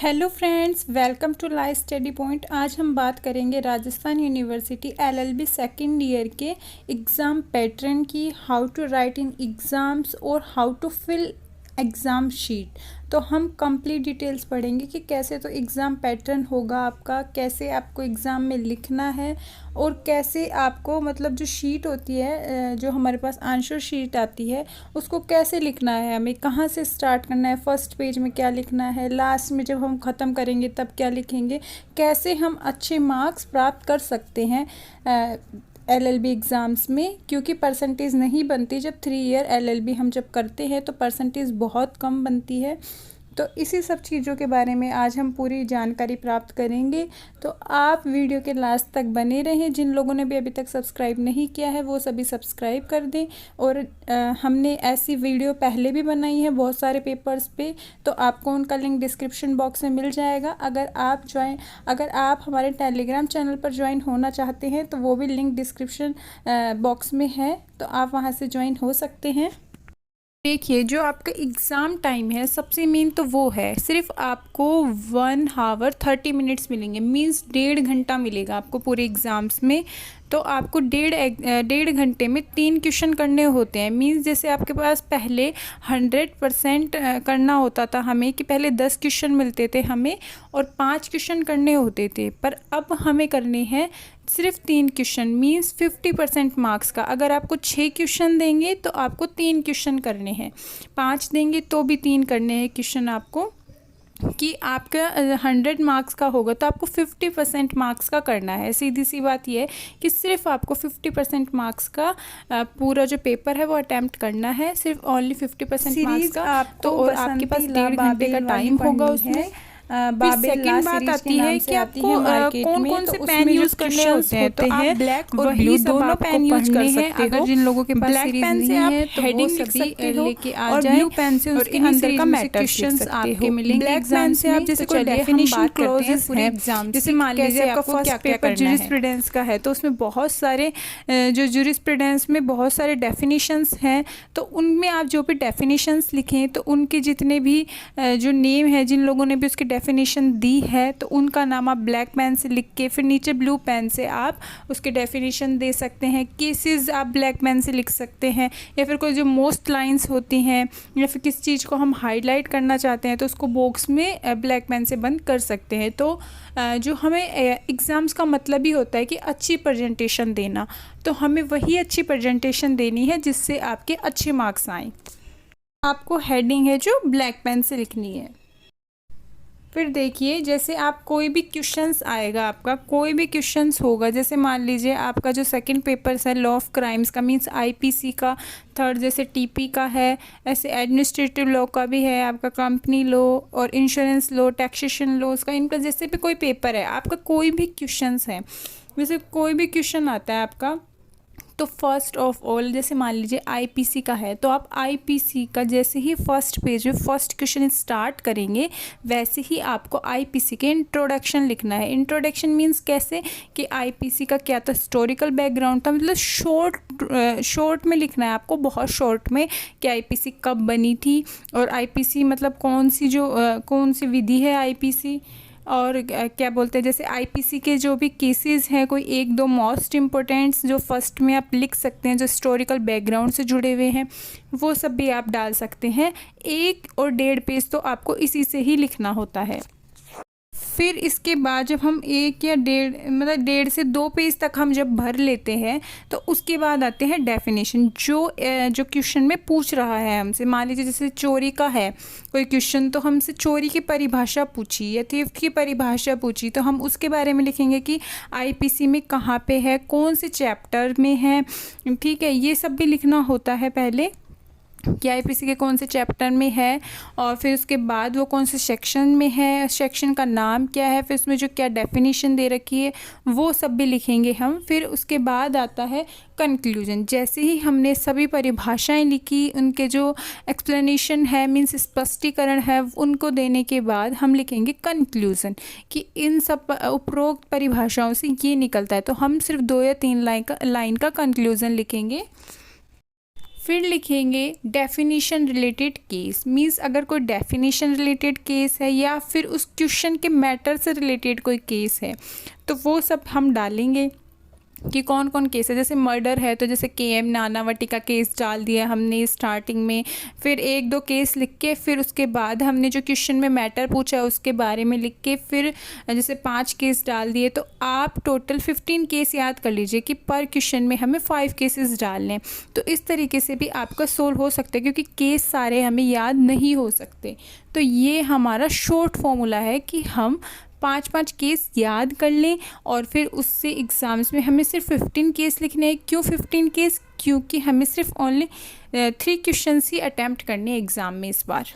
Hello friends, welcome to live study point. आज हम बात करेंगे Rajasthan university LLB second year के एग्ज़ाम पैटर्न की, how to write in exams और how to fill exam sheet. तो हम कंप्लीट डिटेल्स पढ़ेंगे कि कैसे तो एग्ज़ाम पैटर्न होगा आपका, कैसे आपको एग्ज़ाम में लिखना है और कैसे आपको मतलब जो शीट होती है, जो हमारे पास आंसर शीट आती है, उसको कैसे लिखना है, हमें कहाँ से स्टार्ट करना है, फर्स्ट पेज में क्या लिखना है, लास्ट में जब हम ख़त्म करेंगे तब क्या लिखेंगे, कैसे हम अच्छे मार्क्स प्राप्त कर सकते हैं एलएलबी एग्ज़ाम्स में। क्योंकि परसेंटेज नहीं बनती, जब 3 ईयर एलएलबी हम जब करते हैं तो परसेंटेज बहुत कम बनती है। तो इसी सब चीज़ों के बारे में आज हम पूरी जानकारी प्राप्त करेंगे। तो आप वीडियो के लास्ट तक बने रहें। जिन लोगों ने भी अभी तक सब्सक्राइब नहीं किया है वो सभी सब्सक्राइब कर दें। और हमने ऐसी वीडियो पहले भी बनाई है बहुत सारे पेपर्स पे, तो आपको उनका लिंक डिस्क्रिप्शन बॉक्स में मिल जाएगा। अगर आप हमारे टेलीग्राम चैनल पर ज्वाइन होना चाहते हैं तो वो भी लिंक डिस्क्रिप्शन बॉक्स में है, तो आप वहाँ से ज्वाइन हो सकते हैं। देखिए, जो आपका एग्ज़ाम टाइम है सबसे मेन तो वो है, सिर्फ आपको 1 आवर 30 मिनट्स मिलेंगे, मींस 1.5 घंटा मिलेगा आपको पूरे एग्ज़ाम्स में। तो आपको डेढ़ घंटे में 3 क्वेश्चन करने होते हैं। मींस जैसे आपके पास पहले 100% करना होता था हमें, कि पहले 10 क्वेश्चन मिलते थे हमें और 5 क्वेश्चन करने होते थे, पर अब हमें करने हैं सिर्फ 3 क्वेश्चन, मींस 50% मार्क्स का। अगर आपको 6 क्वेश्चन देंगे तो आपको 3 क्वेश्चन करने हैं, 5 देंगे तो भी 3 करने हैं क्वेश्चन आपको। कि आपका 100 मार्क्स का होगा तो आपको 50% मार्क्स का करना है। सीधी सी बात यह है कि सिर्फ आपको 50% मार्क्स का पूरा जो पेपर है वो अटैम्प्ट करना है, सिर्फ ओनली 50% मार्क्स का। तो और आपके पास 1.5 घंटे का टाइम होगा उसमें। फिर सेकंड बात आती है कि आपको कौन कौन से पेन यूज करने होते हैं। तो आप ब्लैक और ब्लू दोनों पेन यूज कर सकते हो। अगर जिन लोगों के पास ब्लैक पेन से आप हेडिंग लिख सकते हो और ब्लू पेन से उसके अंदर का मैटर क्वेश्चंस आपके मिलेंगे। ब्लैक पेन से आप जैसे कोई डेफिनेशन क्लॉजेस पूरे एग्जाम, जैसे मान लीजिए आपका फर्स्ट पेपर ज्यूरिस्प्रूडेंस का है, तो उसमें बहुत सारे जो ज्यूरिस्प्रूडेंस में बहुत सारे डेफिनेशंस हैं, तो उनमें आप जो भी डेफिनेशंस लिखें तो उनके जितने भी जो नेम है, जिन लोगों ने भी उसके डेफिनेशन दी है, तो उनका नाम आप ब्लैक पेन से लिख के फिर नीचे ब्लू पेन से आप उसके डेफिनेशन दे सकते हैं। केसेस आप ब्लैक पेन से लिख सकते हैं, या फिर कोई जो मोस्ट लाइंस होती हैं या फिर किस चीज़ को हम हाईलाइट करना चाहते हैं तो उसको बॉक्स में ब्लैक पेन से बंद कर सकते हैं। तो जो हमें एग्ज़ाम्स का मतलब ही होता है कि अच्छी प्रेजेंटेशन देना, तो हमें वही अच्छी प्रेजेंटेशन देनी है जिससे आपके अच्छे मार्क्स आएँ। आपको हेडिंग है जो ब्लैक पेन से लिखनी है। फिर देखिए, जैसे आप कोई भी क्वेश्चंस आएगा, आपका कोई भी क्वेश्चंस होगा, जैसे मान लीजिए आपका जो सेकंड पेपर है लॉ ऑफ क्राइम्स का, मींस आईपीसी का, थर्ड जैसे टीपी का है, ऐसे एडमिनिस्ट्रेटिव लॉ का भी है, आपका कंपनी लॉ और इंश्योरेंस लॉ, टैक्सेशन लॉ का, इनका जैसे भी कोई पेपर है, आपका कोई भी क्वेश्चंस है, जैसे कोई भी क्वेश्चन आता है आपका, तो फर्स्ट ऑफ ऑल जैसे मान लीजिए आईपीसी का है, तो आप आईपीसी का जैसे ही फर्स्ट पेज में फर्स्ट क्वेश्चन स्टार्ट करेंगे वैसे ही आपको आईपीसी के इंट्रोडक्शन लिखना है। इंट्रोडक्शन मींस कैसे, कि आईपीसी का क्या था, हिस्टोरिकल बैकग्राउंड था, मतलब शॉर्ट में लिखना है आपको, बहुत शॉर्ट में, कि आईपीसी कब बनी थी और आईपीसी मतलब कौन सी विधि है आईपीसी, और क्या बोलते हैं, जैसे आईपीसी के जो भी केसेस हैं कोई 1-2 मोस्ट इम्पोर्टेंट्स जो फर्स्ट में आप लिख सकते हैं, जो हिस्टोरिकल बैकग्राउंड से जुड़े हुए हैं, वो सब भी आप डाल सकते हैं। 1 और 1.5 पेज तो आपको इसी से ही लिखना होता है। फिर इसके बाद जब हम 1 या 1.5 से 2 पेज तक हम जब भर लेते हैं तो उसके बाद आते हैं डेफिनेशन, जो क्वेश्चन में पूछ रहा है हमसे। मान लीजिए जैसे चोरी का है कोई क्वेश्चन, तो हमसे चोरी की परिभाषा पूछी या थीफ्ट की परिभाषा पूछी, तो हम उसके बारे में लिखेंगे कि आईपीसी में कहाँ पे है, कौन से चैप्टर में है, ठीक है, ये सब भी लिखना होता है पहले, कि आईपीसी के कौन से चैप्टर में है, और फिर उसके बाद वो कौन से सेक्शन में है, सेक्शन का नाम क्या है, फिर उसमें जो क्या डेफिनेशन दे रखी है वो सब भी लिखेंगे हम। फिर उसके बाद आता है कंक्लूजन। जैसे ही हमने सभी परिभाषाएं लिखी, उनके जो एक्सप्लेनेशन है मीन्स स्पष्टीकरण है, उनको देने के बाद हम लिखेंगे कंक्लूजन, कि इन सब उपरोक्त परिभाषाओं से ये निकलता है। तो हम सिर्फ 2 या 3 लाइन का कंक्लूजन लिखेंगे। फिर लिखेंगे डेफिनेशन रिलेटेड केस, मीन्स अगर कोई डेफिनेशन रिलेटेड केस है या फिर उस क्वेश्चन के मैटर से रिलेटेड कोई केस है तो वो सब हम डालेंगे कि कौन कौन केस है। जैसे मर्डर है तो जैसे KM नानावटी का केस डाल दिया हमने स्टार्टिंग में, फिर एक दो केस लिख के फिर उसके बाद हमने जो क्वेश्चन में मैटर पूछा है उसके बारे में लिख के फिर जैसे 5 केस डाल दिए। तो आप टोटल 15 केस याद कर लीजिए कि पर क्वेश्चन में हमें 5 केसेस डालने। तो इस तरीके से भी आपका सोल्व हो सकता है क्योंकि केस सारे हमें याद नहीं हो सकते। तो ये हमारा शॉर्ट फॉर्मूला है कि हम 5-5 केस याद कर लें और फिर उससे एग्ज़ाम्स में हमें सिर्फ 15 केस लिखने हैं। क्यों 15 केस? क्योंकि हमें सिर्फ ओनली 3 क्वेश्चंस ही अटैम्प्ट करने हैं एग्ज़ाम में इस बार।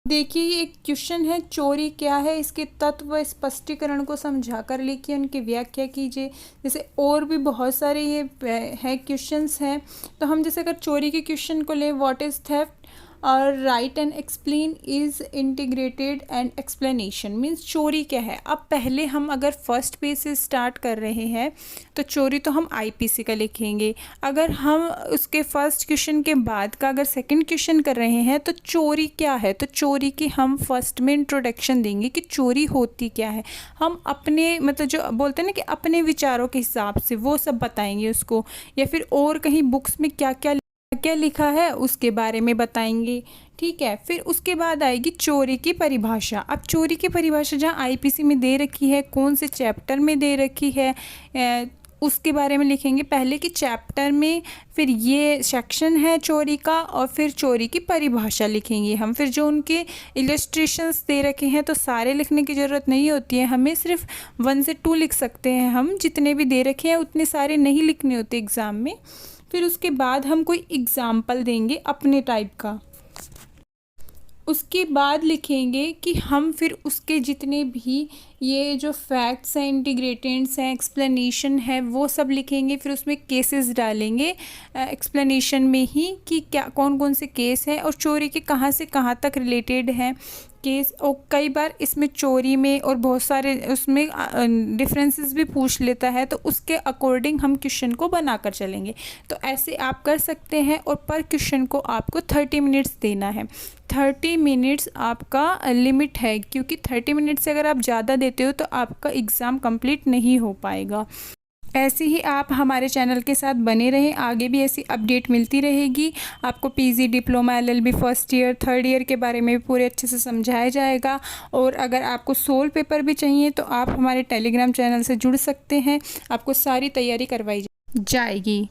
देखिए ये एक क्वेश्चन है, चोरी क्या है, इसके तत्व व स्पष्टीकरण को समझा कर लिखिए, उनकी व्याख्या कीजिए। जैसे और भी बहुत सारे ये है क्वेश्चंस हैं। तो हम जैसे अगर चोरी के क्वेश्चन को लें, व्हाट इज़ थेफ्ट और right and explain is integrated and explanation, means चोरी क्या है। अब पहले हम अगर फर्स्ट पेज से स्टार्ट कर रहे हैं तो चोरी तो हम IPC का लिखेंगे। अगर हम उसके फर्स्ट क्वेश्चन के बाद का अगर सेकंड क्वेश्चन कर रहे हैं तो चोरी क्या है, तो चोरी की हम फर्स्ट में इंट्रोडक्शन देंगे कि चोरी होती क्या है। हम अपने मतलब जो बोलते हैं ना कि अपने विचारों के हिसाब से वो सब बताएंगे उसको, या फिर और कहीं बुक्स में क्या क्या लिखा है उसके बारे में बताएंगे। ठीक है, फिर उसके बाद आएगी चोरी की परिभाषा। अब चोरी की परिभाषा जहाँ IPC में दे रखी है, कौन से चैप्टर में दे रखी है उसके बारे में लिखेंगे पहले कि चैप्टर में, फिर ये सेक्शन है चोरी का, और फिर चोरी की परिभाषा लिखेंगे हम। फिर जो उनके इलस्ट्रेशंस दे रखे हैं तो सारे लिखने की ज़रूरत नहीं होती है, हमें सिर्फ 1 से 2 लिख सकते हैं हम, जितने भी दे रखे हैं उतने सारे नहीं लिखने होते एग्ज़ाम में। फिर उसके बाद हम कोई एग्ज़ाम्पल देंगे अपने टाइप का, उसके बाद लिखेंगे कि हम फिर उसके जितने भी ये जो फैक्ट्स हैं, इंटीग्रेटेंट्स हैं, एक्सप्लेनेशन है, वो सब लिखेंगे। फिर उसमें केसेस डालेंगे एक्सप्लेनेशन में ही कि क्या कौन कौन से केस हैं और चोरी के कहाँ से कहाँ तक रिलेटेड हैं केस। और कई बार इसमें चोरी में और बहुत सारे उसमें डिफरेंसेस भी पूछ लेता है, तो उसके अकॉर्डिंग हम क्वेश्चन को बनाकर चलेंगे। तो ऐसे आप कर सकते हैं और पर क्वेश्चन को आपको 30 मिनट्स देना है। 30 मिनट्स आपका लिमिट है, क्योंकि 30 मिनट से अगर आप ज़्यादा देते हो तो आपका एग्ज़ाम कंप्लीट नहीं हो पाएगा। ऐसे ही आप हमारे चैनल के साथ बने रहें, आगे भी ऐसी अपडेट मिलती रहेगी। आपको PG, diploma, LLB first year, third year के बारे में भी पूरे अच्छे से समझाया जाएगा। और अगर आपको सोल पेपर भी चाहिए तो आप हमारे टेलीग्राम चैनल से जुड़ सकते हैं, आपको सारी तैयारी करवाई जाएगी।